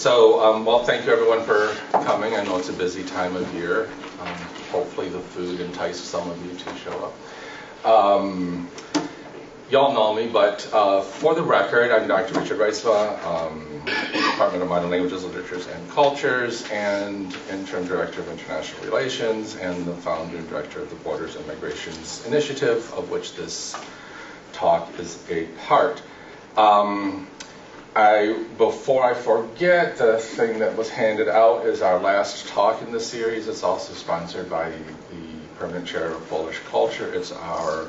Well, thank you everyone for coming. I know it's a busy time of year. Hopefully the food enticed some of you to show up. Y'all know me, but for the record, I'm Dr. Richard Reitsma, Department of Modern Languages, Literatures, and Cultures, and Interim Director of International Relations, and the founder and director of the Borders and Migrations Initiative, of which this talk is a part. Before I forget, the thing that was handed out is our last talk in the series. It's also sponsored by the Permanent Chair of Polish Culture. It's our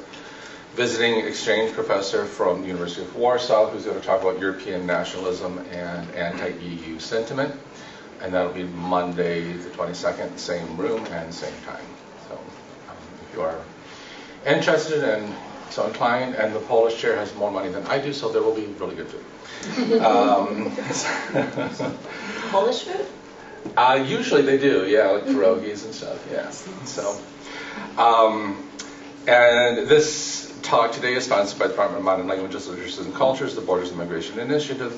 visiting exchange professor from the University of Warsaw, who's going to talk about European nationalism and anti-EU sentiment. And that'll be Monday the 22nd, same room and same time. So if you are interested and so inclined, and the Polish chair has more money than I do, so there will be really good food. Polish food? Usually they do, yeah, like pierogies and stuff, yeah. So, and this talk today is sponsored by the Department of Modern Languages, Literatures, and Cultures, the Borders and Migration Initiative,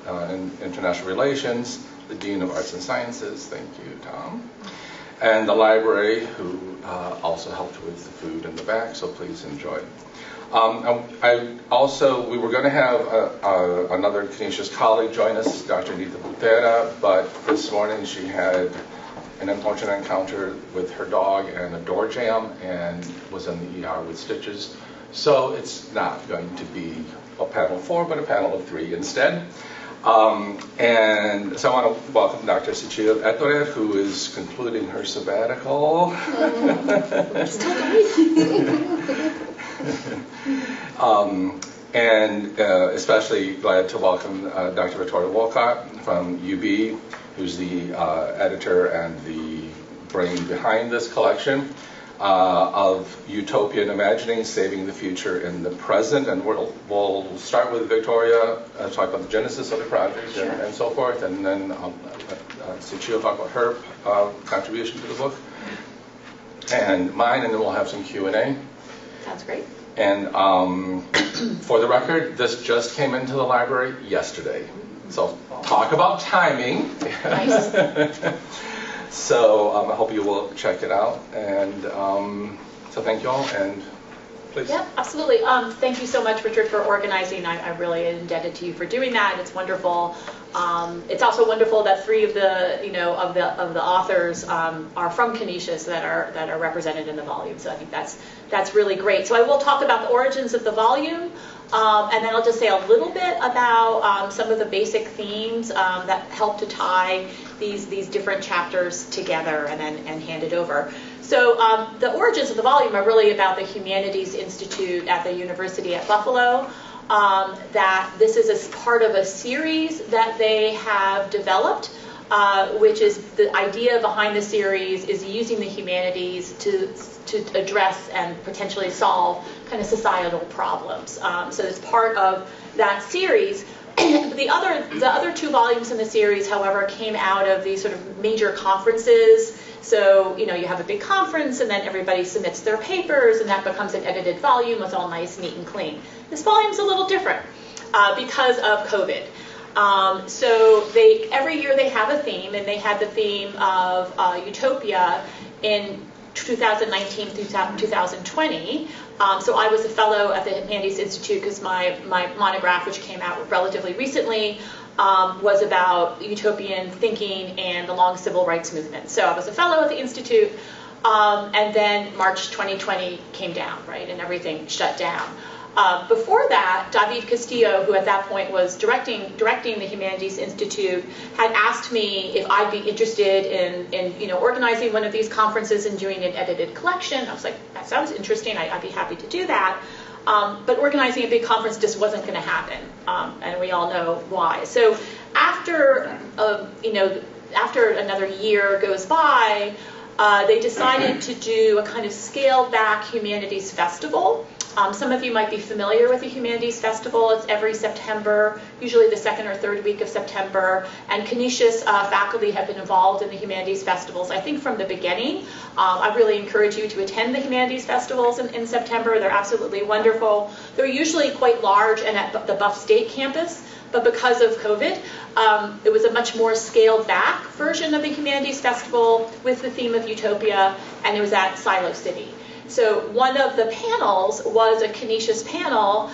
and International Relations, the Dean of Arts and Sciences, thank you, Tom, and the library, who also helped with the food in the back, so please enjoy. We were going to have another Canisius colleague join us, Dr. Nita Butera, but this morning she had an unfortunate encounter with her dog and a door jam and was in the ER with stitches. So it's not going to be a panel of 4, but a panel of 3 instead. And so I want to welcome Dr. Secil Ertorer, who is concluding her sabbatical. And especially glad to welcome Dr. Victoria Wolcott from UB, who's the editor and the brain behind this collection of Utopian Imagining, Saving the Future in the Present. And we'll start with Victoria, talk about the genesis of the project and so forth, and then Secil will talk about her contribution to the book and mine, and then we'll have some Q&A. Sounds great. And for the record, this just came into the library yesterday. So talk about timing. Nice. So I hope you will check it out. And so thank you all, and please. Yeah, absolutely. Thank you so much, Richard, for organizing. I'm really indebted to you for doing that. It's wonderful. It's also wonderful that 3 of the authors are from Canisius that are represented in the volume. So I think that's really great. So I will talk about the origins of the volume, and then I'll just say a little bit about some of the basic themes that help to tie these different chapters together, and then hand it over. So the origins of the volume are really about the Humanities Institute at the University at Buffalo. That this is a part of a series that they have developed, which is the idea behind the series is using the humanities to address and potentially solve kind of societal problems. So it's part of that series. The other 2 volumes in the series, however, came out of these sort of major conferences. So, you have a big conference, and then everybody submits their papers, and that becomes an edited volume. It's all nice, neat, and clean. This volume's a little different because of COVID. So every year they have a theme, and they had the theme of Utopia in 2019 through 2020. So I was a fellow at the Humanities Institute because my monograph, which came out relatively recently, was about utopian thinking and the long civil rights movement. So I was a fellow at the Institute, and then March 2020 came down, right, and everything shut down. Before that, David Castillo, who at that point was directing the Humanities Institute, had asked me if I'd be interested in organizing one of these conferences and doing an edited collection. I was like, that sounds interesting. I'd be happy to do that. But organizing a big conference just wasn't going to happen, and we all know why. So after another year goes by, they decided to do a kind of scaled back humanities festival Some of you might be familiar with the Humanities Festival. It's every September, usually the second or third week of September. And Canisius faculty have been involved in the Humanities Festivals, I think, from the beginning. I really encourage you to attend the Humanities Festivals in September. They're absolutely wonderful. They're usually quite large and at the Buff State campus. But because of COVID, it was a much more scaled back version of the Humanities Festival with the theme of utopia, and it was at Silo City. So one of the panels was a Canisius panel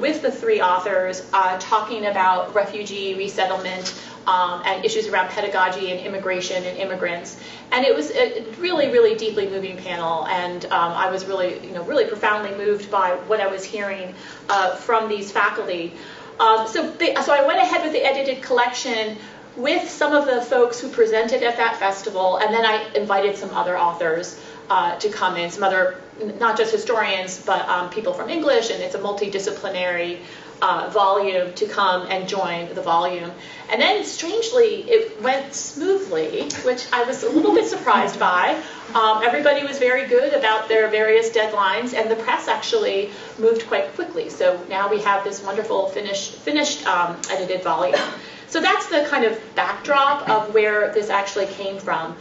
with the three authors talking about refugee resettlement and issues around pedagogy and immigration and immigrants. And it was a really, really deeply moving panel, and I was really, really profoundly moved by what I was hearing from these faculty. So I went ahead with the edited collection with some of the folks who presented at that festival, and then I invited some other authors to come in, some other, not just historians, but people from English, and it's a multidisciplinary volume to come and join the volume. And then, strangely, it went smoothly, which I was a little bit surprised by. Everybody was very good about their various deadlines, and the press actually moved quite quickly. So now we have this wonderful finished edited volume. So that's the kind of backdrop of where this actually came from.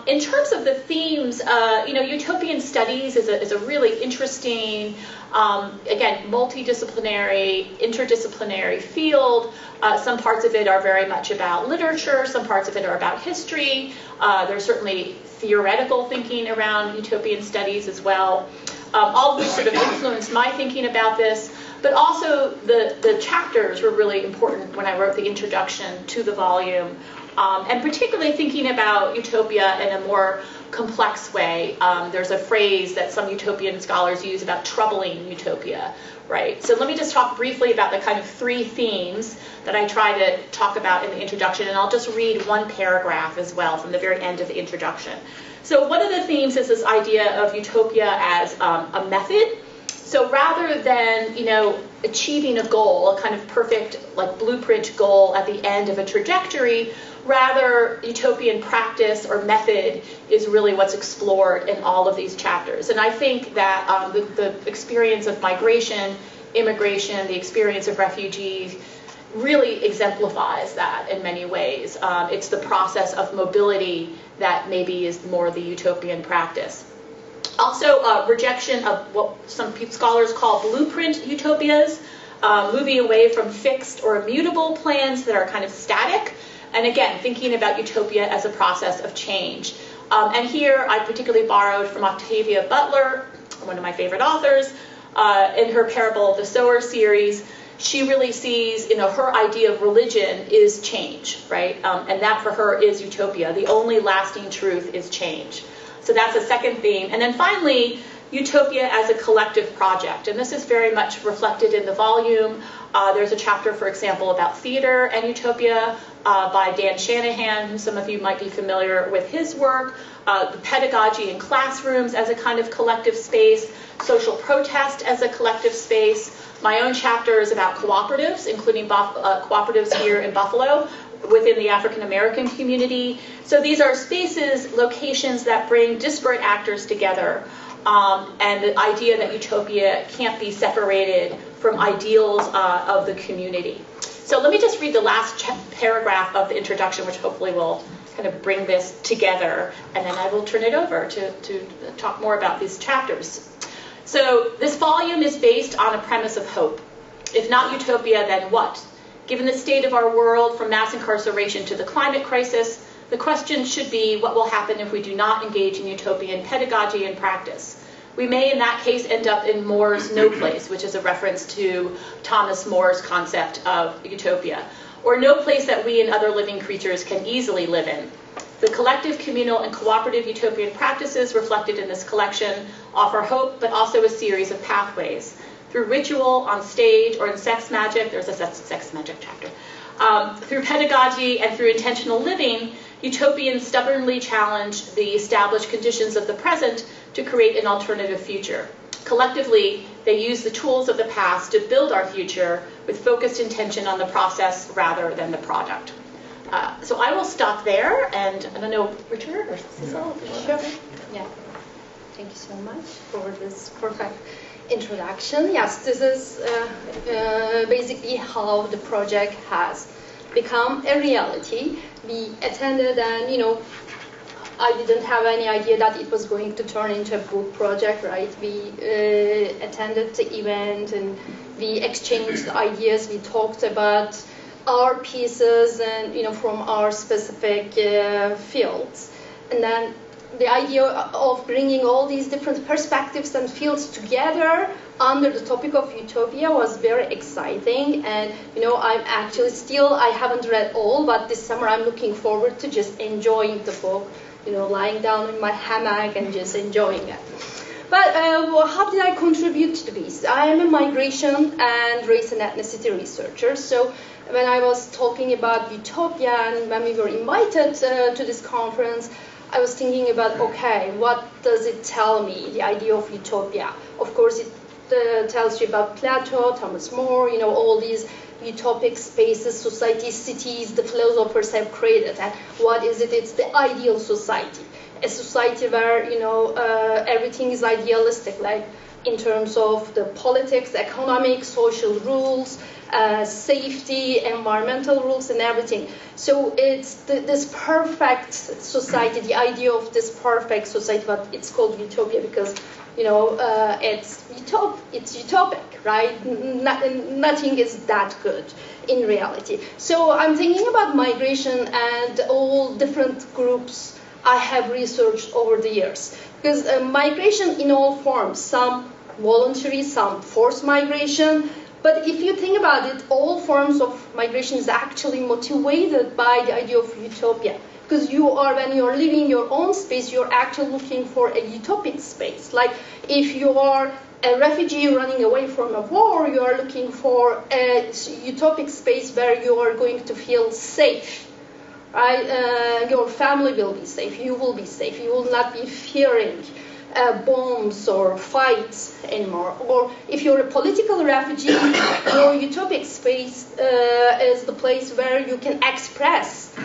In terms of the themes, utopian studies is a really interesting, again, multidisciplinary, interdisciplinary field. Some parts of it are very much about literature. Some parts of it are about history. There's certainly theoretical thinking around utopian studies as well, all of which sort of influenced my thinking about this. But also the chapters were really important when I wrote the introduction to the volume. And particularly thinking about utopia in a more complex way. There's a phrase that some utopian scholars use about troubling utopia, right? So let me just talk briefly about the kind of three themes that I try to talk about in the introduction, and I'll just read one paragraph as well from the very end of the introduction. So one of the themes is this idea of utopia as a method. So rather than, achieving a goal, a kind of perfect, blueprint goal at the end of a trajectory, rather, utopian practice or method is really what's explored in all of these chapters. And I think that the experience of migration, immigration, the experience of refugees really exemplifies that in many ways. It's the process of mobility that maybe is more the utopian practice. Also, rejection of what some scholars call blueprint utopias, moving away from fixed or immutable plans that are kind of static. And again, thinking about utopia as a process of change. And here I particularly borrowed from Octavia Butler, one of my favorite authors, in her Parable of the Sower series. She really sees, her idea of religion is change, right? And that for her is utopia. The only lasting truth is change. So that's a second theme. And then finally, utopia as a collective project. And this is very much reflected in the volume. There's a chapter, for example, about theater and utopia by Dan Shanahan, who some of you might be familiar with his work. The pedagogy in classrooms as a kind of collective space. Social protest as a collective space. My own chapter is about cooperatives, including cooperatives here in Buffalo, within the African American community. So these are spaces, locations that bring disparate actors together, and the idea that utopia can't be separated from ideals of the community. So let me just read the last paragraph of the introduction, which hopefully will kind of bring this together, and then I will turn it over to talk more about these chapters. So this volume is based on a premise of hope. If not utopia, then what? Given the state of our world, from mass incarceration to the climate crisis, the question should be what will happen if we do not engage in utopian pedagogy and practice. We may, in that case, end up in More's no place, which is a reference to Thomas More's concept of utopia, or no place that we and other living creatures can easily live in. The collective, communal, and cooperative utopian practices reflected in this collection offer hope, but also a series of pathways. Through ritual, on stage, or in sex magic, there's a sex magic chapter, through pedagogy and through intentional living, utopians stubbornly challenge the established conditions of the present to create an alternative future. Collectively, they use the tools of the past to build our future with focused intention on the process rather than the product. So I will stop there, and I don't know, Richard or Secil? Sure. Yeah. Thank you so much for this perfect introduction. Yes, this is basically how the project has become a reality. We attended, and I didn't have any idea that it was going to turn into a book project, right? We attended the event and we exchanged ideas. We talked about our pieces and from our specific fields, and then the idea of bringing all these different perspectives and fields together under the topic of utopia was very exciting. And I'm actually I haven't read all, but this summer I'm looking forward to just enjoying the book, lying down in my hammock and just enjoying it. But how did I contribute to this? I am a migration and race and ethnicity researcher. So when I was talking about utopia and when we were invited to this conference, I was thinking about, okay, what does it tell me, the idea of utopia? Of course, it tells you about Plato, Thomas More, all these utopic spaces, societies, cities the philosophers have created. And what is it? It's the ideal society. A society where, everything is idealistic, like in terms of the politics, economic, social rules, safety, environmental rules, and everything. So it's this perfect society, the idea of this perfect society, but it's called utopia because, it's utopic, right? Nothing is that good in reality. So I'm thinking about migration and all different groups I have researched over the years. Because migration in all forms, some voluntary, some forced migration. But if you think about it, all forms of migration is actually motivated by the idea of utopia. Because when you're living your own space, you're actually looking for a utopic space. Like if you are a refugee running away from a war, you are looking for a utopic space where you are going to feel safe. Right? Your family will be safe, you will be safe, you will not be fearing bombs or fights anymore. Or if you're a political refugee, your utopic space is the place where you can express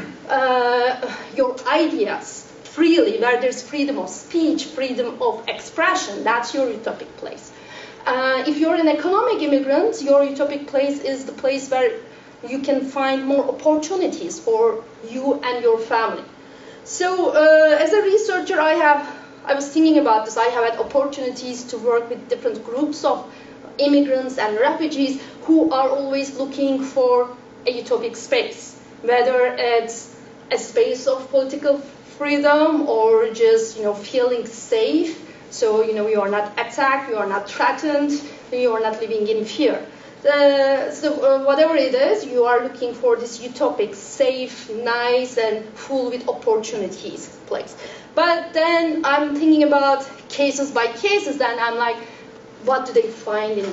your ideas freely, where there's freedom of speech, freedom of expression. That's your utopic place. If you're an economic immigrant, your utopic place is the place where you can find more opportunities for you and your family. So as a researcher, I was thinking about this. I have had opportunities to work with different groups of immigrants and refugees who are always looking for a utopic space, whether it's a space of political freedom or just feeling safe. So you are not attacked, you are not threatened, you are not living in fear. So whatever it is, you are looking for this utopic, safe, nice, and full with opportunities place. But then I'm thinking about cases by cases, then I'm like, what do they find in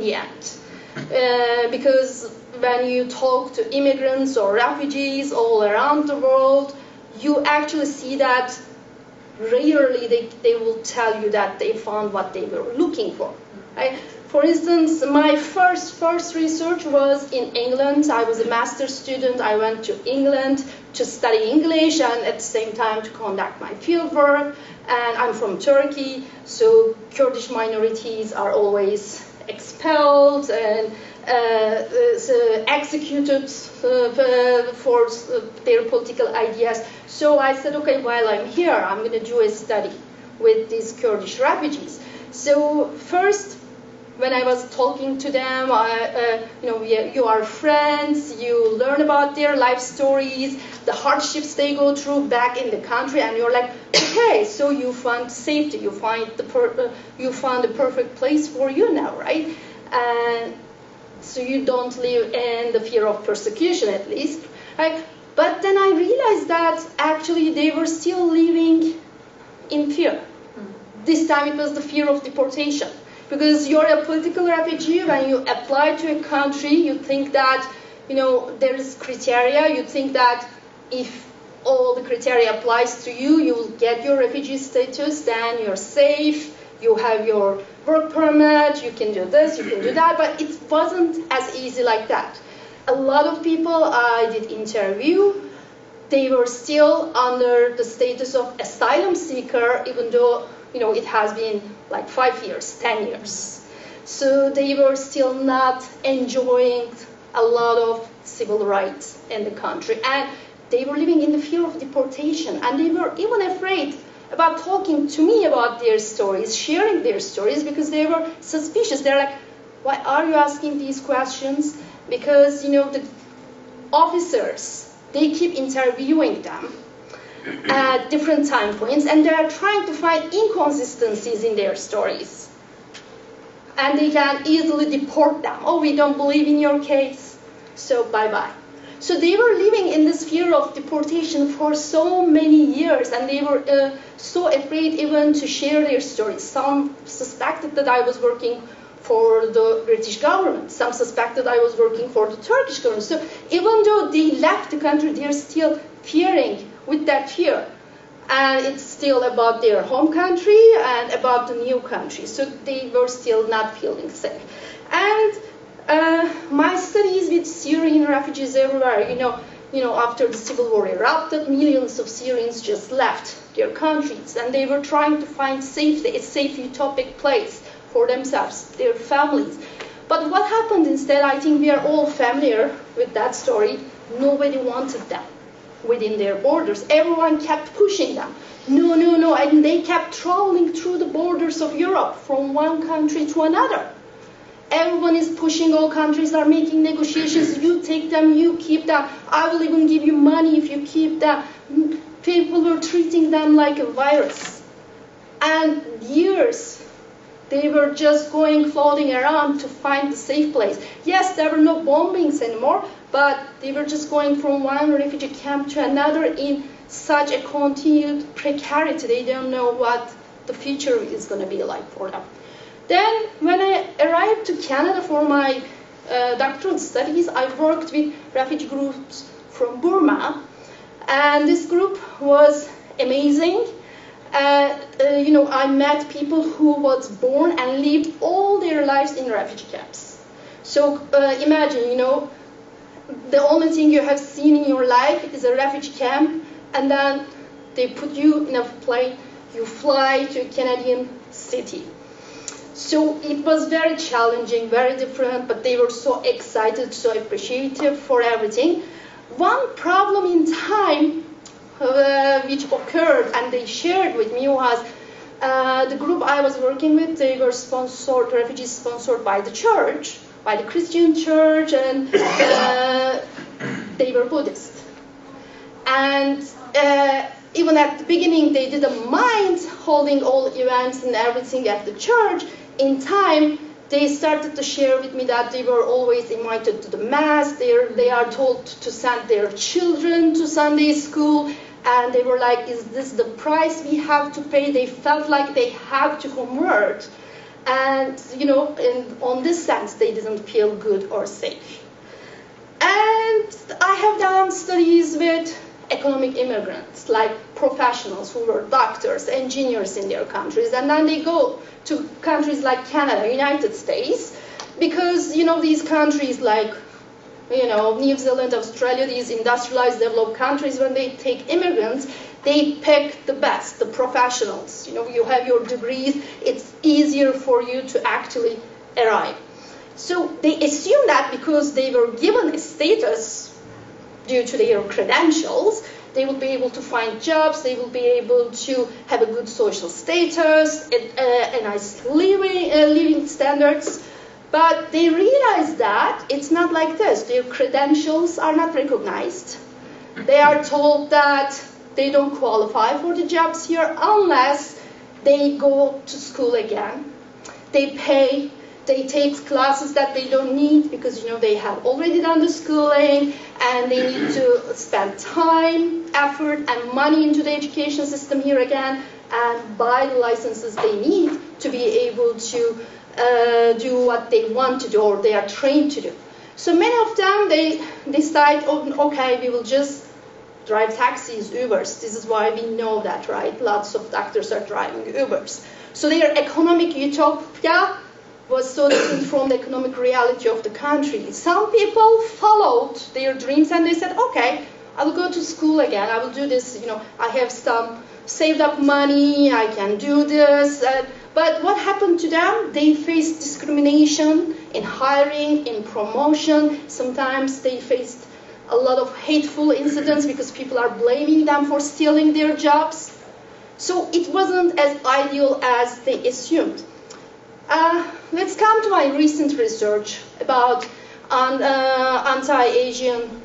the end? Because when you talk to immigrants or refugees all around the world, you actually see that rarely they will tell you that they found what they were looking for. Right? For instance, my first research was in England. I was a master's student. I went to England to study English and at the same time to conduct my fieldwork. And I'm from Turkey, so Kurdish minorities are always expelled and executed for their political ideas. So I said, okay, while I'm here, I'm going to do a study with these Kurdish refugees. So first, when I was talking to them, you are friends, you learn about their life stories, the hardships they go through back in the country, and you're like, okay, so you found safety, you found the perfect place for you now, right? And so you don't live in the fear of persecution, at least, right? But then I realized that actually they were still living in fear. This time it was the fear of deportation. Because you're a political refugee, when you apply to a country, you think that, there is criteria. You think that if all the criteria applies to you, you will get your refugee status, then you're safe, you have your work permit, you can do this, you can do that. But it wasn't as easy like that. A lot of people I did interview, they were still under the status of asylum seeker, even though it has been like 5 years, 10 years. So they were still not enjoying a lot of civil rights in the country. And they were living in the fear of deportation. And they were even afraid about talking to me about their stories, sharing their stories, because they were suspicious. They're like, why are you asking these questions? Because, the officers, they keep interviewing them at different time points, and they are trying to find inconsistencies in their stories. And they can easily deport them. Oh, we don't believe in your case, so bye-bye. So they were living in this fear of deportation for so many years, and they were so afraid even to share their stories. Some suspected that I was working for the British government. Some suspected I was working for the Turkish government. So even though they left the country, they're still fearing with that fear. And it's still about their home country and about the new country. So they were still not feeling safe. And my studies with Syrian refugees everywhere, after the civil war erupted, millions of Syrians just left their countries, and they were trying to find safety, a safe utopic place for themselves, their families. But what happened instead, I think we are all familiar with that story. Nobody wanted them within their borders. Everyone kept pushing them. No, and they kept traveling through the borders of Europe from one country to another. Everyone is pushing, all countries are making negotiations. You take them, you keep them. I will even give you money if you keep them. People were treating them like a virus. And years, they were just floating around to find a safe place. Yes, there were no bombings anymore, but they were just going from one refugee camp to another in such a continued precarity. They don't know what the future is going to be like for them. Then, when I arrived to Canada for my doctoral studies, I worked with refugee groups from Burma, and this group was amazing. I met people who was born and lived all their lives in refugee camps. So imagine, the only thing you have seen in your life is a refugee camp, and then they put you in a plane, you fly to a Canadian city. So it was very challenging, very different, but they were so excited, so appreciative for everything. One problem in time which occurred and they shared with me was the group I was working with, they were sponsored, refugees sponsored by the church, by the Christian church, and they were Buddhist. And even at the beginning, they didn't mind holding all events and everything at the church. In time, they started to share with me that they were always invited to the mass. They are told to send their children to Sunday school. And they were like, is this the price we have to pay? They felt like they had to convert. And, on this sense, they didn't feel good or safe. And I have done studies with economic immigrants, like professionals who were doctors, engineers in their countries, and then they go to countries like Canada, United States, because, these countries like, New Zealand, Australia, these industrialized, developed countries, when they take immigrants, they pick the best, the professionals. You have your degrees, it's easier for you to actually arrive. So they assume that because they were given a status due to their credentials, they will be able to find jobs, they will be able to have a good social status, a nice living standards. But they realize that it's not like this. Their credentials are not recognized. They are told that they don't qualify for the jobs here unless they go to school again. They pay. They take classes that they don't need because, they have already done the schooling and they need to spend time, effort, and money into the education system here again and buy the licenses they need to be able to do what they want to do or they are trained to do. So many of them, they decide, okay, we will just drive taxis, Ubers. This is why we know that, right? Lots of doctors are driving Ubers. So their economic utopia was so different from the economic reality of the country. Some people followed their dreams and they said, okay, I will go to school again. I will do this, I have some saved up money, I can do this. But what happened to them? They faced discrimination in hiring, in promotion. Sometimes they faced a lot of hateful incidents because people are blaming them for stealing their jobs. So it wasn't as ideal as they assumed. Let's come to my recent research about anti-Asian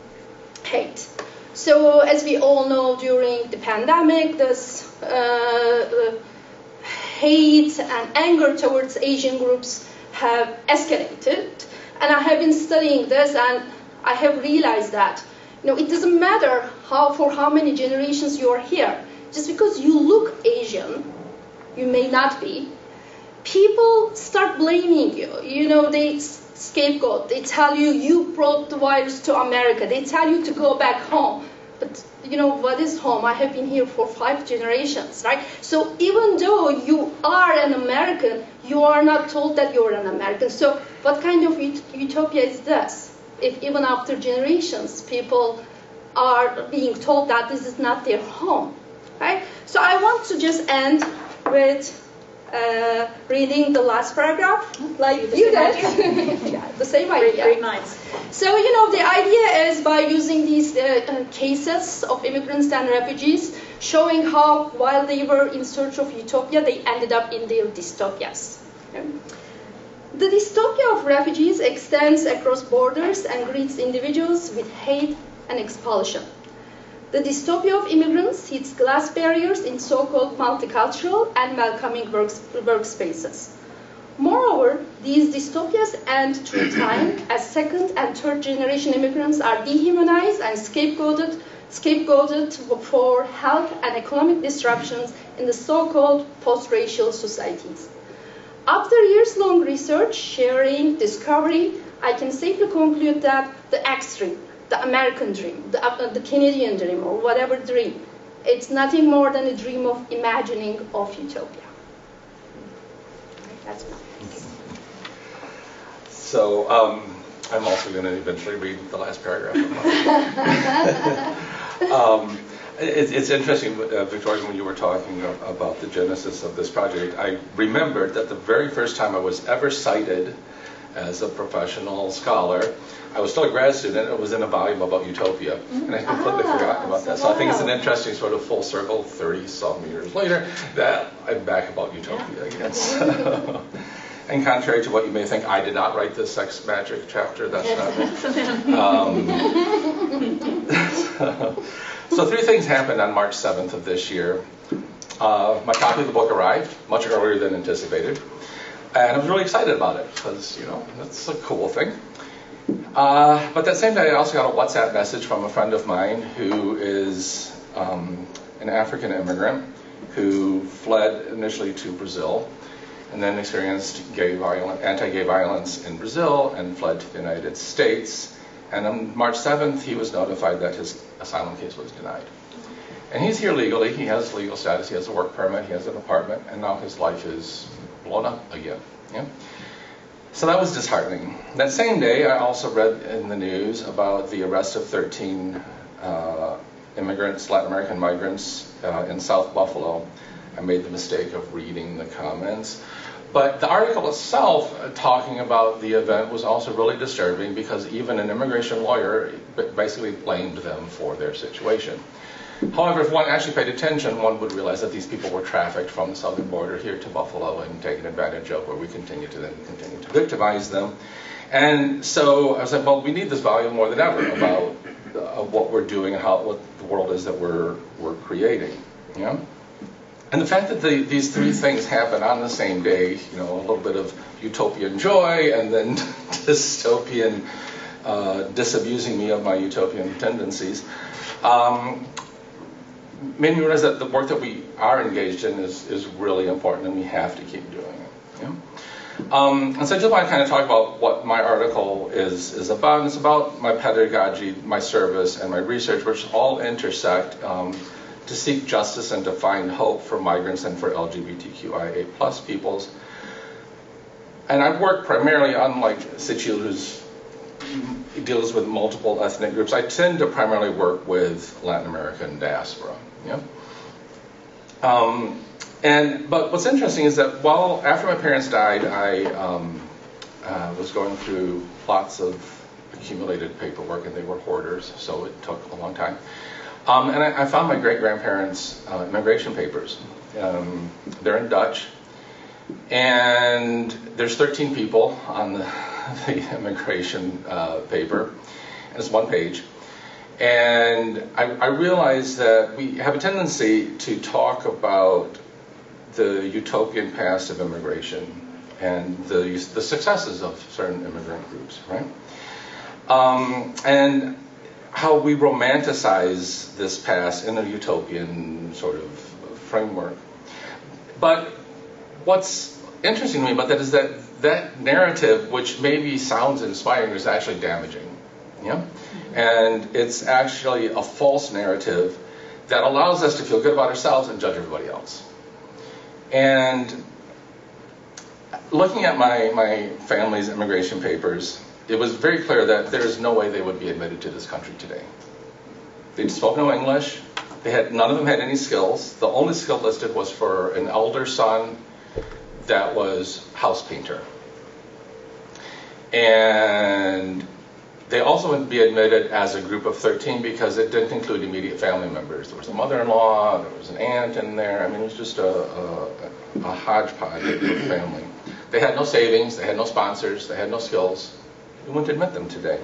hate. So as we all know, during the pandemic, this hate and anger towards Asian groups have escalated. And I have been studying this, and I have realized that it doesn't matter for how many generations you are here. Just because you look Asian, you may not be, people start blaming you. They scapegoat. They tell you, you brought the virus to America. They tell you to go back home. But what is home? I have been here for 5 generations, right? So even though you are an American, you are not told that you're an American. So what kind of utopia is this? If even after generations, people are being told that this is not their home, right? So I want to just end with reading the last paragraph, like you did. Yeah, the same idea. Great minds. So, the idea is by using these cases of immigrants and refugees, showing how while they were in search of utopia, they ended up in their dystopias. Okay? The dystopia of refugees extends across borders and greets individuals with hate and expulsion. The dystopia of immigrants hits glass barriers in so-called multicultural and welcoming workspaces. Moreover, these dystopias end through time as second and third generation immigrants are dehumanized and scapegoated for health and economic disruptions in the so-called post-racial societies. After years-long research, sharing, discovery, I can safely conclude that the extreme, the American dream, the Canadian dream, or whatever dream, it's nothing more than a dream of imagining of utopia. That's fine. So I'm also going to eventually read the last paragraph. It's interesting, Victoria, when you were talking about the genesis of this project, I remembered that the very first time I was ever cited as a professional scholar, I was still a grad student, it was in a volume about utopia, and I completely forgotten about that. So I think it's an interesting sort of full circle, 30-some years later, that I'm back about utopia again. So, and contrary to what you may think, I did not write this sex magic chapter, that's not me. So 3 things happened on March 7th of this year. My copy of the book arrived much earlier than anticipated. And I was really excited about it because, that's a cool thing. But that same day, I also got a WhatsApp message from a friend of mine who is an African immigrant who fled initially to Brazil and then experienced anti-gay violence in Brazil and fled to the United States. And on March 7th, he was notified that his asylum case was denied. And he's here legally. He has legal status. He has a work permit. He has an apartment. And now his life is blown up again. Yeah? So that was disheartening. That same day, I also read in the news about the arrest of 13 immigrants, Latin American migrants, in South Buffalo. I made the mistake of reading the comments. But the article itself, talking about the event, was also really disturbing because even an immigration lawyer basically blamed them for their situation. However, if one actually paid attention, one would realize that these people were trafficked from the southern border here to Buffalo and taken advantage of, where we continue to victimize them. And so I was like, well, we need this volume more than ever about what we're doing and what the world is that we're creating. Yeah? And the fact that these 3 things happen on the same day, a little bit of utopian joy and then dystopian disabusing me of my utopian tendencies, made me realize that the work that we are engaged in is really important and we have to keep doing it. Yeah? And so I just want to kind of talk about what my article is about. And it's about my pedagogy, my service, and my research, which all intersect to seek justice and to find hope for migrants and for LGBTQIA+ peoples. And I've worked primarily, unlike Secil, who deals with multiple ethnic groups, I tend to primarily work with Latin American diaspora. Yeah? But what's interesting is that after my parents died, I was going through lots of accumulated paperwork, and they were hoarders, so it took a long time. And I found my great-grandparents' immigration papers. They're in Dutch, and there's 13 people on the immigration paper, and it's one page. And I realized that we have a tendency to talk about the utopian past of immigration and the successes of certain immigrant groups, right? And how we romanticize this past in a utopian sort of framework. But what's interesting to me about that is that narrative, which maybe sounds inspiring, is actually damaging. Yeah? And it's actually a false narrative that allows us to feel good about ourselves and judge everybody else. And looking at my family's immigration papers, it was very clear that there's no way they would be admitted to this country today. They spoke no English. None of them had any skills. The only skill listed was for an elder son that was house painter. And they also wouldn't be admitted as a group of 13 because it didn't include immediate family members. There was a mother-in-law, there was an aunt in there. I mean, it was just a hodgepodge of family. They had no savings, they had no sponsors, they had no skills. We wouldn't admit them today.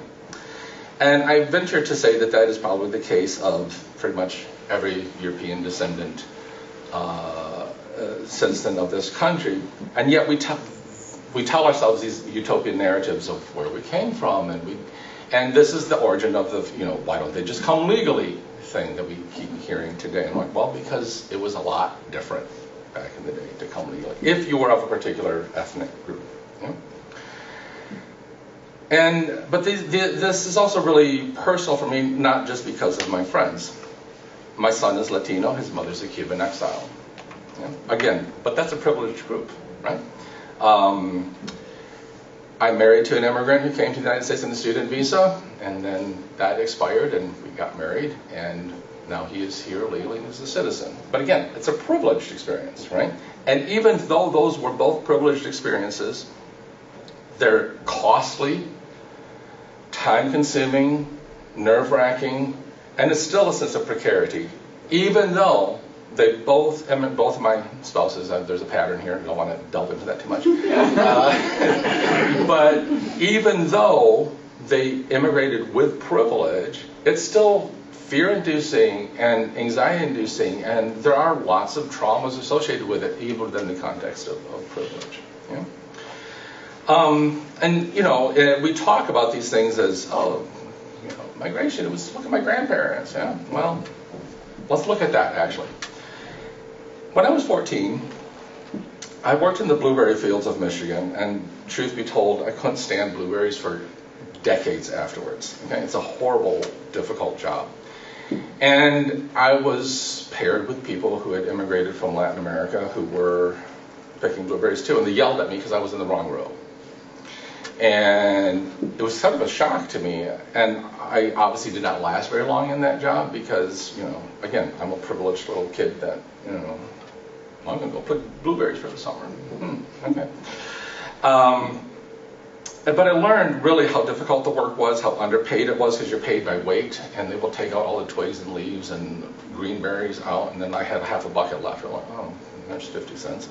And I venture to say that that is probably the case of pretty much every European descendant citizen of this country. And yet we tell ourselves these utopian narratives of where we came from, and this is the origin of the, why don't they just come legally thing that we keep hearing today. And I'm like, well, because it was a lot different back in the day to come legally, if you were of a particular ethnic group. Yeah? But this is also really personal for me, not just because of my friends. My son is Latino, his mother's a Cuban exile. Yeah? Again, but that's a privileged group, right? I'm married to an immigrant who came to the United States on a student visa, and then that expired, and we got married, and now he is here legally as a citizen. But again, it's a privileged experience, right? And even though those were both privileged experiences, they're costly, time-consuming, nerve-wracking, and it's still a sense of precarity, even though they both of my spouses, there's a pattern here, I don't want to delve into that too much. But even though they immigrated with privilege, it's still fear-inducing and anxiety-inducing, and there are lots of traumas associated with it, even within the context of privilege. Yeah? We talk about these things as, migration, look at my grandparents. Yeah? Well, let's look at that, actually. When I was 14, I worked in the blueberry fields of Michigan, and truth be told, I couldn't stand blueberries for decades afterwards. Okay? It's a horrible, difficult job. And I was paired with people who had immigrated from Latin America who were picking blueberries too, and they yelled at me because I was in the wrong row. And it was sort of a shock to me, and I obviously did not last very long in that job because, again, I'm a privileged little kid that, I'm going to go put blueberries for the summer. Okay. But I learned really how difficult the work was, how underpaid it was, because you're paid by weight, and they will take out all the twigs and leaves and green berries out, and then I had half a bucket left. I'm like, oh, there's 50 cents.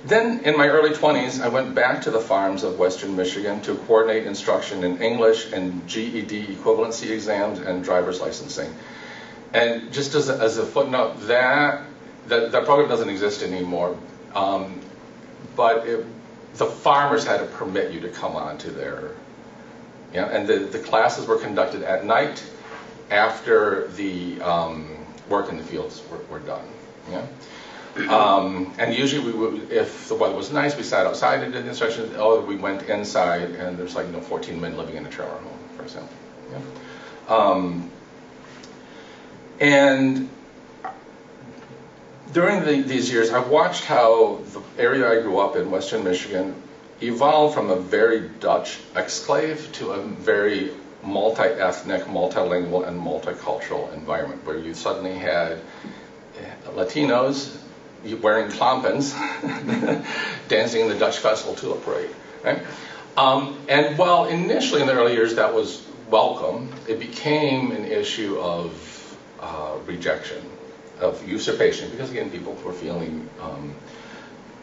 Then, in my early 20s, I went back to the farms of Western Michigan to coordinate instruction in English and GED equivalency exams and driver's licensing. And just as a footnote, that program doesn't exist anymore. But the farmers had to permit you to come on to their, and the classes were conducted at night after the work in the fields were done. Yeah. And usually if the weather was nice, we sat outside and did the instruction, or we went inside, and there's 14 men living in a trailer home, for example. Yeah. And during these years, I watched how the area I grew up in, Western Michigan, evolved from a very Dutch exclave to a very multi-ethnic, multilingual, and multicultural environment where you suddenly had Latinos wearing klompens dancing in the Dutch Festival Tulip Parade. Right? And while initially in the early years that was welcome, it became an issue of rejection, of usurpation, because again, people were feeling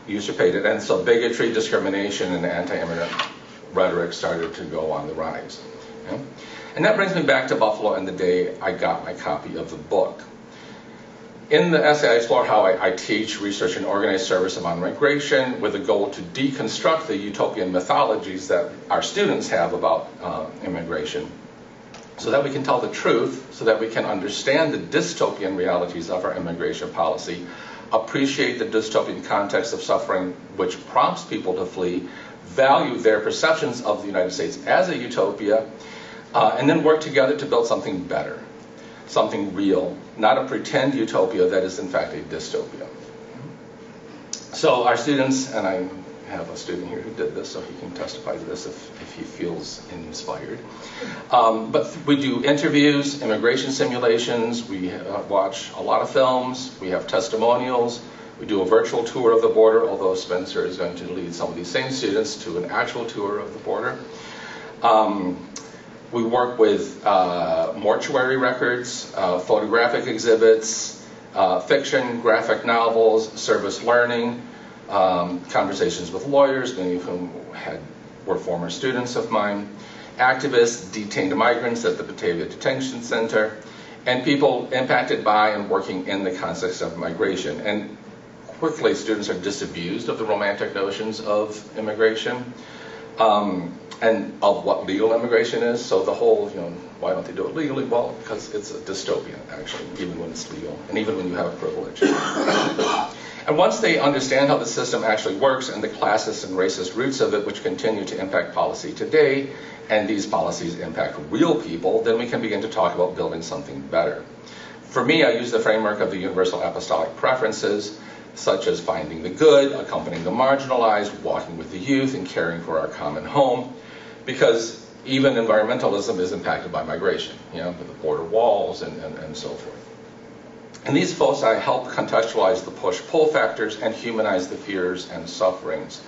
usurpated, and so bigotry, discrimination, and anti-immigrant rhetoric started to go on the rise. Okay? And that brings me back to Buffalo and the day I got my copy of the book. In the essay, I explore how I teach, research, and organize service among migration with a goal to deconstruct the utopian mythologies that our students have about immigration, so that we can tell the truth, so that we can understand the dystopian realities of our immigration policy, appreciate the dystopian context of suffering which prompts people to flee, value their perceptions of the United States as a utopia, and then work together to build something better, something real, not a pretend utopia that is in fact a dystopia. So our students, and I have a student here who did this, so he can testify to this if he feels inspired. But we do interviews, immigration simulations, we watch a lot of films, we have testimonials, we do a virtual tour of the border, although Spencer is going to lead some of these same students to an actual tour of the border. We work with mortuary records, photographic exhibits, fiction, graphic novels, service learning, conversations with lawyers, many of whom were former students of mine, activists, detained migrants at the Batavia Detention Center, and people impacted by and working in the context of migration. And quickly, students are disabused of the romantic notions of immigration. And of what legal immigration is. So the whole, why don't they do it legally? Well, because it's a dystopia, actually, even when it's legal, and even when you have a privilege. And once they understand how the system actually works and the classist and racist roots of it, which continue to impact policy today, and these policies impact real people, then we can begin to talk about building something better. For me, I use the framework of the universal apostolic preferences, such as finding the good, accompanying the marginalized, walking with the youth, and caring for our common home. Because even environmentalism is impacted by migration, with the border walls and so forth. And these foci help contextualize the push-pull factors and humanize the fears and sufferings.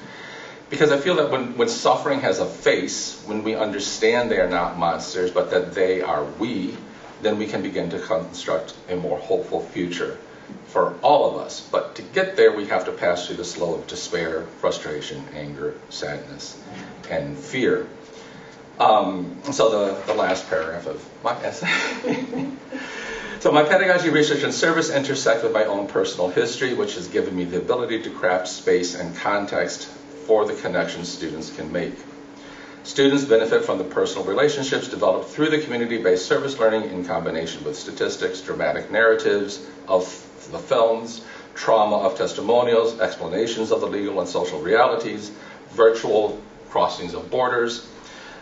Because I feel that when suffering has a face, when we understand they are not monsters, but that they are we, then we can begin to construct a more hopeful future for all of us. But to get there, we have to pass through the slough of despair, frustration, anger, sadness, and fear. So the last paragraph of my essay. So my pedagogy, research, and service intersect with my own personal history, which has given me the ability to craft space and context for the connections students can make. Students benefit from the personal relationships developed through the community-based service learning in combination with statistics, dramatic narratives of the films, trauma of testimonials, explanations of the legal and social realities, virtual crossings of borders,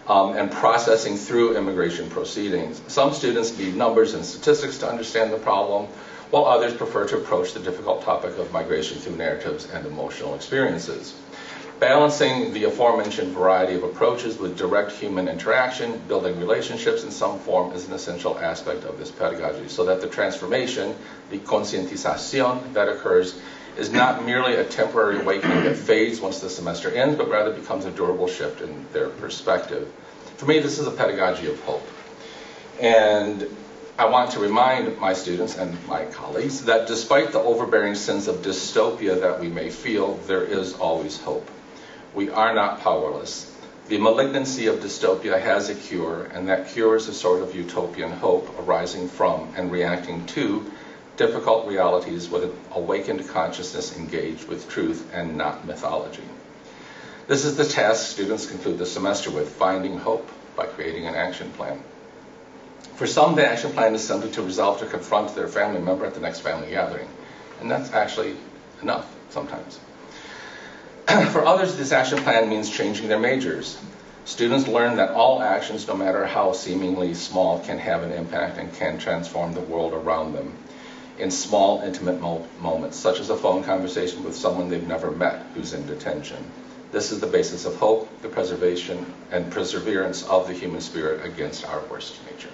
and processing through immigration proceedings. Some students need numbers and statistics to understand the problem, while others prefer to approach the difficult topic of migration through narratives and emotional experiences. Balancing the aforementioned variety of approaches with direct human interaction, building relationships in some form is an essential aspect of this pedagogy, so that the transformation, the concientización that occurs, is not merely a temporary awakening that fades once the semester ends, but rather becomes a durable shift in their perspective. For me, this is a pedagogy of hope. And I want to remind my students and my colleagues that despite the overbearing sense of dystopia that we may feel, there is always hope. We are not powerless. The malignancy of dystopia has a cure, and that cure is a sort of utopian hope arising from and reacting to difficult realities with an awakened consciousness engaged with truth and not mythology. This is the task students conclude the semester with, finding hope by creating an action plan. For some, the action plan is simply to resolve to confront their family member at the next family gathering, and that's actually enough sometimes. For others, this action plan means changing their majors. Students learn that all actions, no matter how seemingly small, can have an impact and can transform the world around them in small, intimate moments, such as a phone conversation with someone they've never met who's in detention. This is the basis of hope, the preservation and perseverance of the human spirit against our worst nature.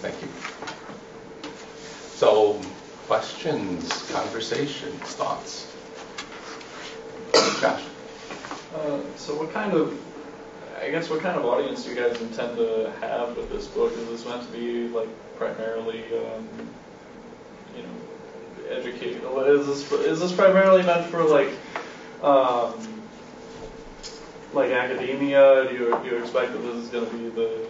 Thank you. So, questions, conversations, thoughts? Josh? So what kind of audience do you guys intend to have with this book? Is this meant to be like primarily, educational? Is this primarily meant for like academia? Do you expect that this is going to be the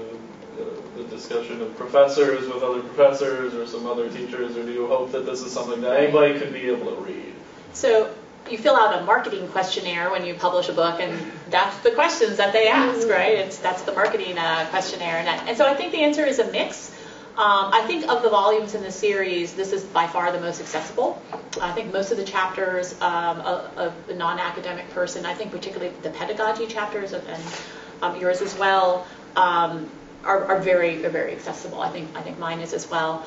discussion of professors with other professors or some other teachers, or do you hope that this is something that anybody could be able to read? So you fill out a marketing questionnaire when you publish a book, and that's the questions that they ask, right? That's the marketing questionnaire. And so I think the answer is a mix. I think of the volumes in the series, this is by far the most accessible. I think most of the chapters of the non-academic person, I think particularly the pedagogy chapters and yours as well, are very accessible. I think mine is as well.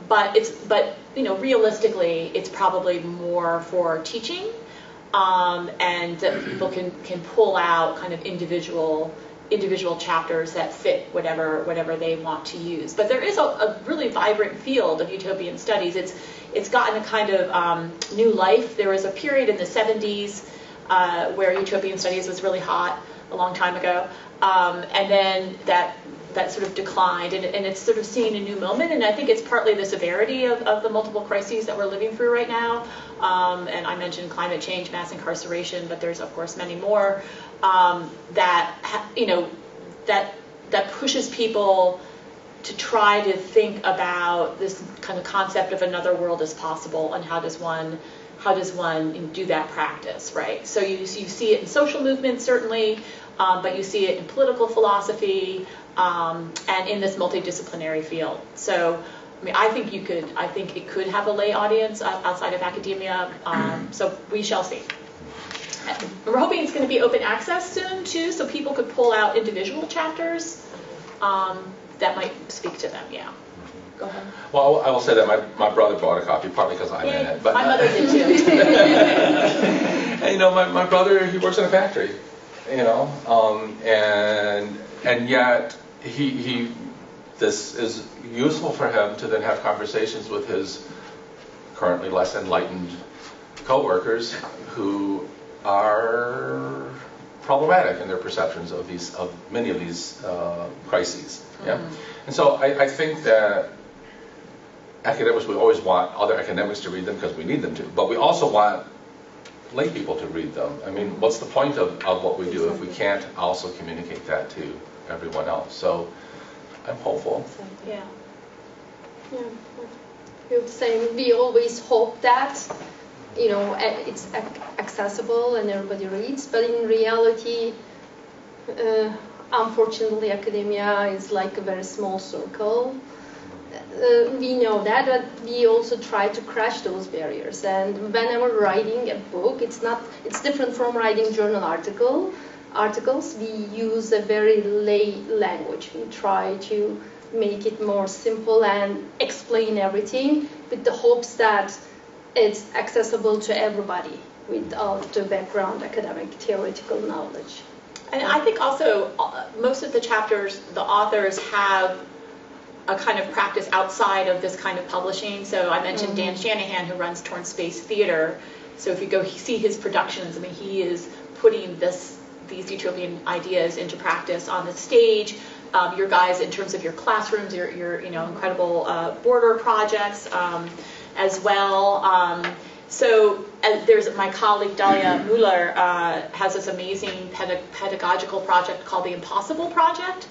But realistically, it's probably more for teaching, and that people can pull out kind of individual chapters that fit whatever they want to use. But there is a really vibrant field of utopian studies. It's gotten a kind of new life. There was a period in the 70s where utopian studies was really hot a long time ago, and then that sort of declined, and it's sort of seeing a new moment. And I think it's partly the severity of the multiple crises that we're living through right now. And I mentioned climate change, mass incarceration, but there's of course many more that pushes people to try to think about this kind of concept of another world as possible, and how does one do that practice, right? So you see it in social movements certainly, but you see it in political philosophy, and in this multidisciplinary field. So, I mean, I think it could have a lay audience outside of academia. So we shall see. We're hoping it's going to be open access soon too, so people could pull out individual chapters that might speak to them. Yeah. Go ahead. Well, I will say that my brother bought a copy, partly because I'm in it. But my mother did too. And, my brother, he works in a factory, and yet this is useful for him to then have conversations with his currently less enlightened coworkers who are problematic in their perceptions of many of these crises. Yeah, and so I think that academics, we always want other academics to read them because we need them to, but we also want lay people to read them. I mean, what's the point of what we do if we can't also communicate that to everyone else? So I'm hopeful. Yeah. You're saying we always hope that it's accessible and everybody reads, but in reality, unfortunately, academia is like a very small circle. We know that, but we also try to crash those barriers. And whenever writing a book, it's different from writing journal articles. We use a very lay language. We try to make it more simple and explain everything with the hopes that it's accessible to everybody without the background academic theoretical knowledge. And I think also most of the chapters, the authors have a kind of practice outside of this kind of publishing. So I mentioned Dan Shanahan, who runs Torn Space Theater. So if you go see his productions, I mean, he is putting these utopian ideas into practice on the stage. Your guys, in terms of your classrooms, your incredible border projects as well. So there's my colleague Dalia Muller has this amazing pedagogical project called the Impossible Project,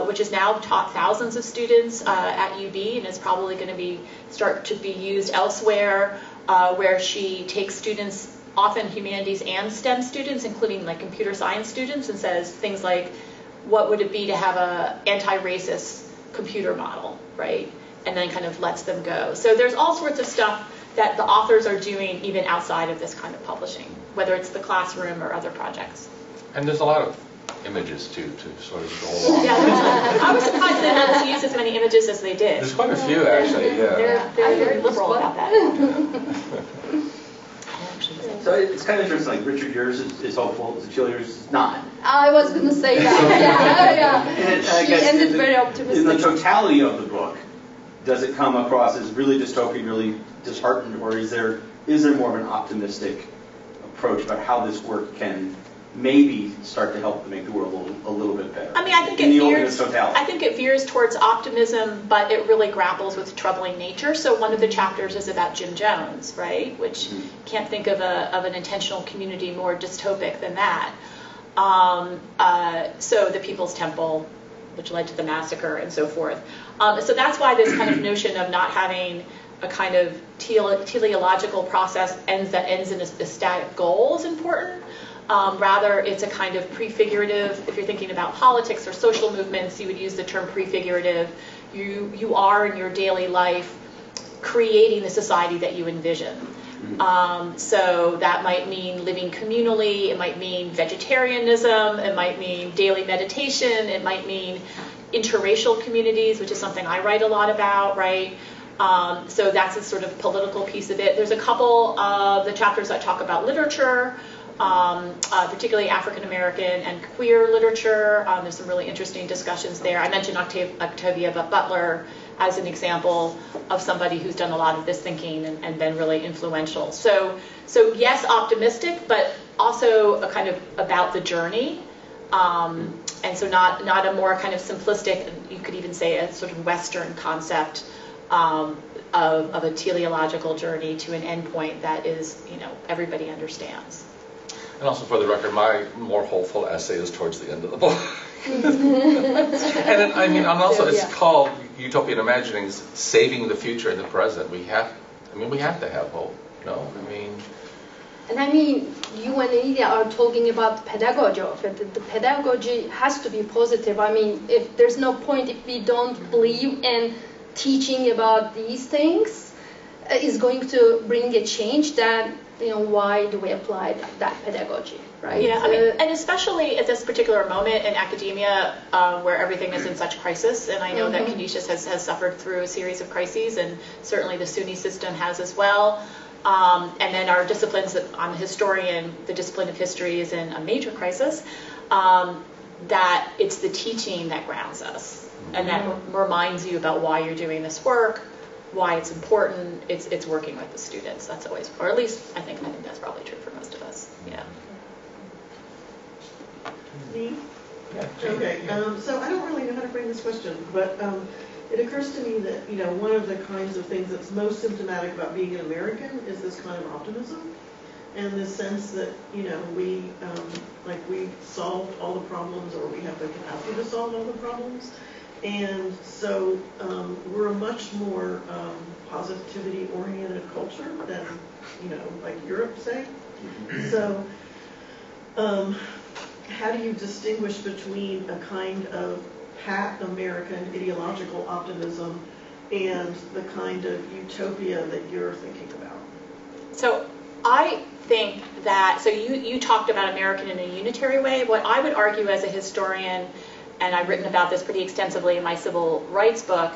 which has now taught thousands of students at UB, and is probably going to start to be used elsewhere, where she takes students, often humanities and STEM students, including like computer science students, and says things like, what would it be to have a anti-racist computer model, right? And then kind of lets them go. So there's all sorts of stuff that the authors are doing even outside of this kind of publishing, whether it's the classroom or other projects. And there's a lot of images too, to sort of go along. Yeah, I was surprised they hadn't used as many images as they did. There's quite a few actually, yeah. They're very liberal about that. So it's kind of interesting. Like Richard, yours is hopeful. Secil, yours is not. I was going to say that. Yeah. And I She guess ended very optimistic. In the totality of the book, does it come across as really dystopian, really disheartened, or is there more of an optimistic approach about how this work can maybe start to help to make the world a little bit better? I mean, I think it veers towards optimism, but it really grapples with troubling nature. So one of the chapters is about Jim Jones, right? Which can't think of an intentional community more dystopic than that. So the People's Temple, which led to the massacre and so forth. So that's why this kind of notion of not having a kind of teleological process that ends in a static goal is important. Rather, it's a kind of prefigurative. If you're thinking about politics or social movements, you would use the term prefigurative. You are in your daily life creating the society that you envision. So that might mean living communally. It might mean vegetarianism. It might mean daily meditation. It might mean interracial communities, which is something I write a lot about, right? So that's a sort of political piece of it. There's a couple of the chapters that talk about literature, particularly African American and queer literature. There's some really interesting discussions there. I mentioned Octavia Butler as an example of somebody who's done a lot of this thinking and been really influential. So yes, optimistic, but also a kind of about the journey. And so not a more kind of simplistic, you could even say a sort of Western concept of a teleological journey to an endpoint that is, everybody understands. And also for the record, my more hopeful essay is towards the end of the book. And also it's called Utopian Imaginings, Saving the Future in the Present. We have to have hope. No, And you and Lydia are talking about pedagogy of it. The pedagogy has to be positive. If there's no point if we don't believe in teaching about these things is going to bring a change, then why do we apply that pedagogy, right? Yeah, and especially at this particular moment in academia where everything is in such crisis, and I know that Canisius has suffered through a series of crises, and certainly the SUNY system has as well. And then our disciplines, I'm a historian, the discipline of history is in a major crisis, that it's the teaching that grounds us, and that reminds you about why you're doing this work, why it's important. It's working with the students. That's always, or at least I think that's probably true for most of us. Yeah. Me? Yeah. Okay. So I don't really know how to frame this question, but it occurs to me that one of the kinds of things that's most symptomatic about being an American is this kind of optimism, and this sense that we solved all the problems, or we have the capacity to solve all the problems. And so we're a much more positivity-oriented culture than, like Europe, say. So how do you distinguish between a kind of pat American ideological optimism and the kind of utopia that you're thinking about? So I think that, so you talked about American in a unitary way. What I would argue as a historian, and I've written about this pretty extensively in my civil rights book,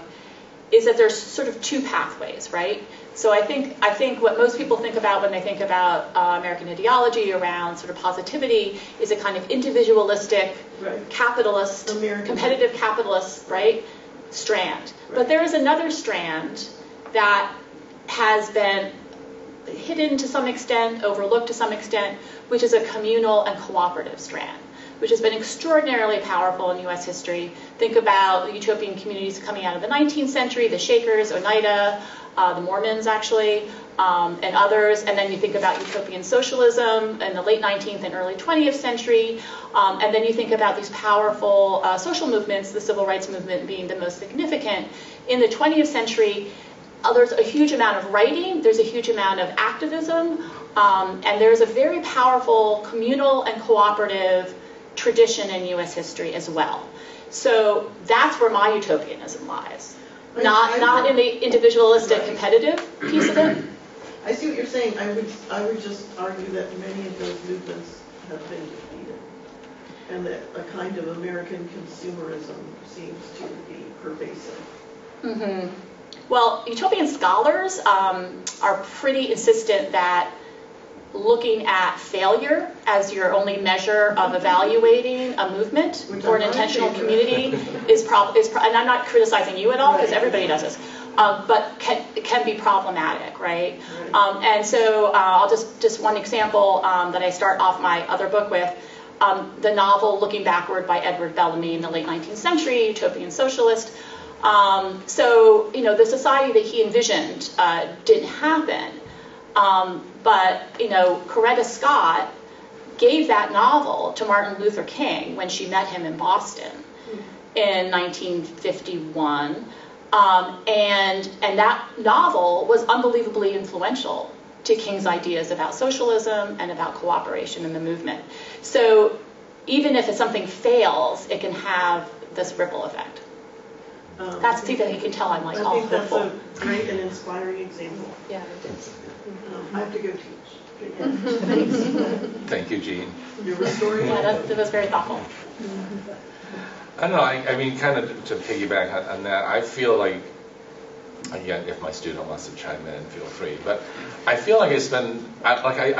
is that there's sort of two pathways, right? So I think what most people think about when they think about American ideology around sort of positivity is a kind of individualistic, capitalist, competitive capitalist, right, strand. But there is another strand that has been hidden to some extent, overlooked to some extent, which is a communal and cooperative strand, which has been extraordinarily powerful in U.S. history. Think about the utopian communities coming out of the 19th century, the Shakers, Oneida, the Mormons actually, and others. And then you think about utopian socialism in the late 19th and early 20th century. And then you think about these powerful social movements, the civil rights movement being the most significant. In the 20th century, there's a huge amount of writing, there's a huge amount of activism, and there's a very powerful communal and cooperative tradition in U.S. history as well. So that's where my utopianism lies. Not in the individualistic competitive piece of it. I see what you're saying. I would just argue that many of those movements have been defeated, and that a kind of American consumerism seems to be pervasive. Mm-hmm. Well, utopian scholars are pretty insistent that looking at failure as your only measure of evaluating a movement or an intentional community is and I'm not criticizing you at all, because everybody does this, but can be problematic, right? And so I'll just one example that I start off my other book with, the novel Looking Backward by Edward Bellamy in the late 19th century, utopian socialist. So, the society that he envisioned didn't happen. But, Coretta Scott gave that novel to Martin Luther King when she met him in Boston in 1951. And that novel was unbelievably influential to King's ideas about socialism and about cooperation in the movement. So even if something fails, it can have this ripple effect. That's the thing you can tell I'm like all hopeful. I think that's a great and inspiring example. Yeah, it is. I have to go teach. Thank you, Jean. You're restoring. Yeah, that was very thoughtful. I don't know, I mean, kind of to piggyback on that, I feel like, again, if my student wants to chime in, feel free, but I feel like I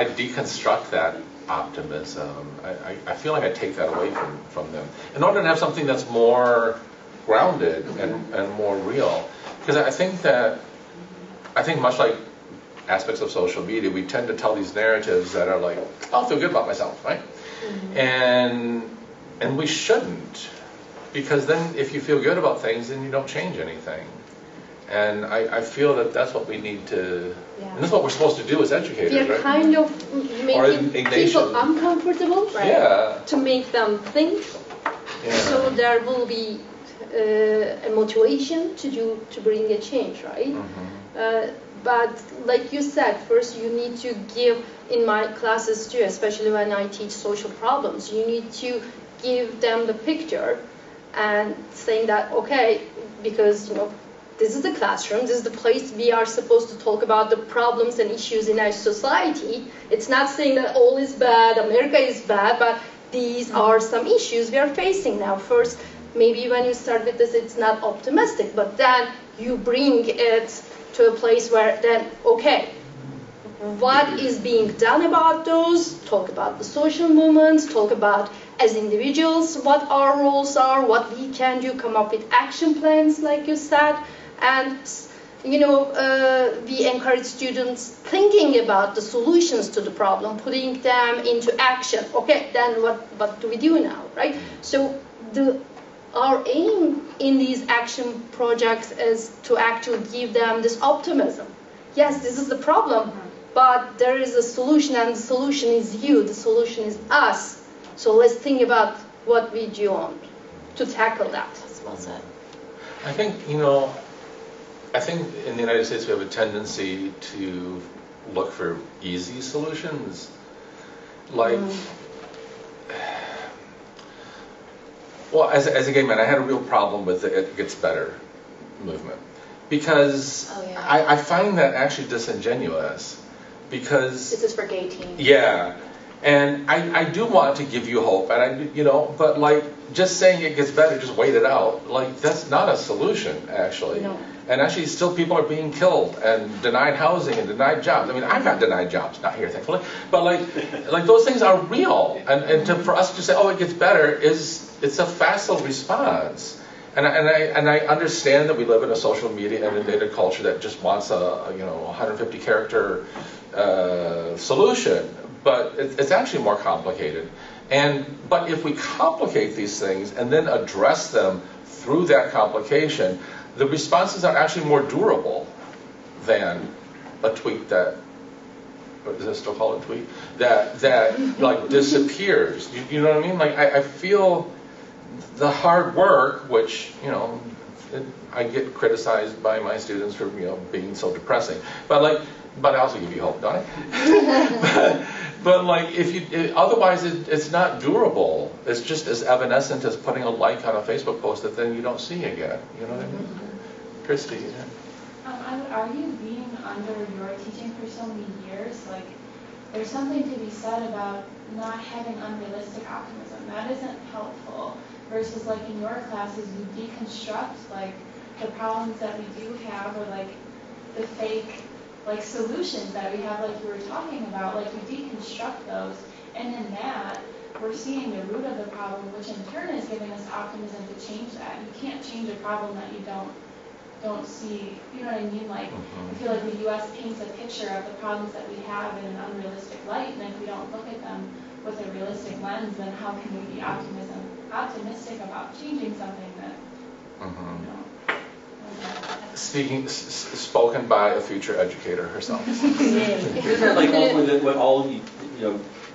deconstruct that optimism. I feel like I take that away from them in order to have something that's more grounded and more real. Because I think much like aspects of social media, we tend to tell these narratives that are like, I'll feel good about myself, right? And we shouldn't, because then if you feel good about things, then you don't change anything. And I feel that that's what we need to, and that's what we're supposed to do as educators, We are right? kind of making people uncomfortable, Yeah. to make them think. Yeah. So there will be a motivation to bring a change, right? But like you said, first you need to give, in my classes too, especially when I teach social problems, you need to give them the picture and saying that, okay, because this is the classroom, this is the place we are supposed to talk about the problems and issues in our society. It's not saying that all is bad, America is bad, but these are some issues we are facing now. First, maybe when you start with this, it's not optimistic, but then you bring it to a place where then, okay, what is being done about those? Talk about the social movements, talk about as individuals what our roles are, what we can do, come up with action plans, like you said, and we encourage students thinking about the solutions to the problem, putting them into action. Okay, then what do we do now, right? So our aim in these action projects is to actually give them this optimism. Yes, this is the problem, but there is a solution, and the solution is you, the solution is us. So let's think about what we do to tackle that. That's well said. I think in the United States we have a tendency to look for easy solutions, like. Well, as a gay man, I had a real problem with the It Gets Better movement, because I find that actually disingenuous, because... This is for gay teens. Yeah, and I do want to give you hope, and but like, just saying it gets better, just wait it out, like, that's not a solution, actually. No. And actually, still people are being killed and denied housing and denied jobs. I mean, I got denied jobs, not here, thankfully, but like those things are real, and for us to say, oh, it gets better it's a facile response, and I understand that we live in a social media inundated culture that just wants a 150 character solution, but it's actually more complicated. But if we complicate these things and then address them through that complication, the responses are actually more durable than a tweet that, or is it still called a tweet, that like disappears. You know what I mean? Like I feel the hard work, which I get criticized by my students for being so depressing, but I also give you hope, don't I? but like otherwise it's not durable. It's just as evanescent as putting a like on a Facebook post that then you don't see again. You know what I mean? Christy. Yeah. I would argue being under your teaching for so many years, like there's something to be said about not having unrealistic optimism. That isn't helpful. Versus like in your classes, you deconstruct like the problems that we do have, or like the fake like solutions that we have, like you were talking about, like we deconstruct those, and in that, we're seeing the root of the problem, which in turn is giving us optimism to change that. You can't change a problem that you don't see, you know what I mean? Like, I feel like the U.S. paints a picture of the problems that we have in an unrealistic light, and if we don't look at them with a realistic lens, then how can we be optimistic about changing something that, you know, Spoken by a future educator herself. Isn't that like ultimately what all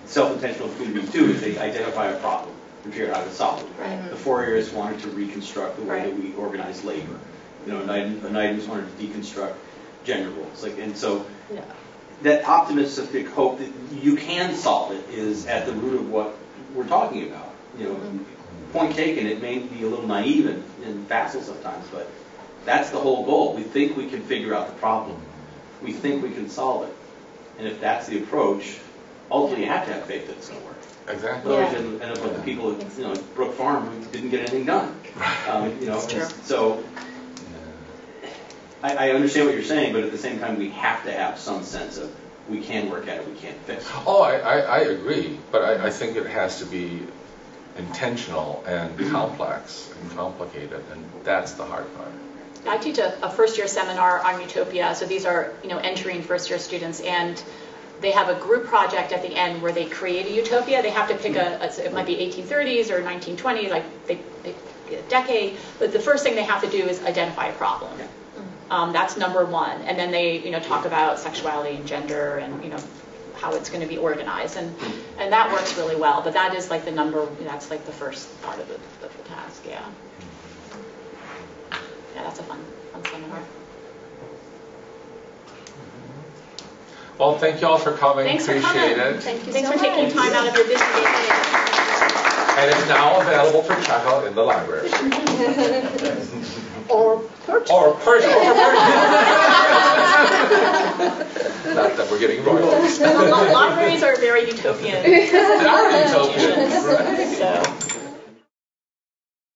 self-intentional communities do is they identify a problem and figure out how to solve it. Right. The Fourierists wanted to reconstruct the way that we organize labor. You know, Knighton's wanted to deconstruct gender roles. Like, and so that optimistic hope that you can solve it is at the root of what we're talking about. You know, point taken, it may be a little naive and facile sometimes, but that's the whole goal. We think we can figure out the problem. We think we can solve it. And if that's the approach, ultimately you have to have faith that it's going to work. Exactly. Otherwise, you end up with the people at Brook Farm who didn't get anything done. So I understand what you're saying, but at the same time, we have to have some sense of we can work at it, we can't fix it. Oh, I agree, but I think it has to be intentional and complex and complicated, and that's the hard part. I teach a first-year seminar on utopia, so these are entering first-year students, and they have a group project at the end where they create a utopia. They have to pick it might be 1830s or 1920s, like they a decade, but the first thing they have to do is identify a problem. That's number one, and then they talk about sexuality and gender and how it's going to be organized, and that works really well. But that is like that's like the first part of the task. Yeah, that's a fun seminar. Well, thank you all for coming. Thanks Appreciate for coming. it. Thanks for taking time out of your busy day. And it's now available for checkout in the library. Or purchase. Not that we're getting royalties. Libraries are very utopian. They are utopian, right? So.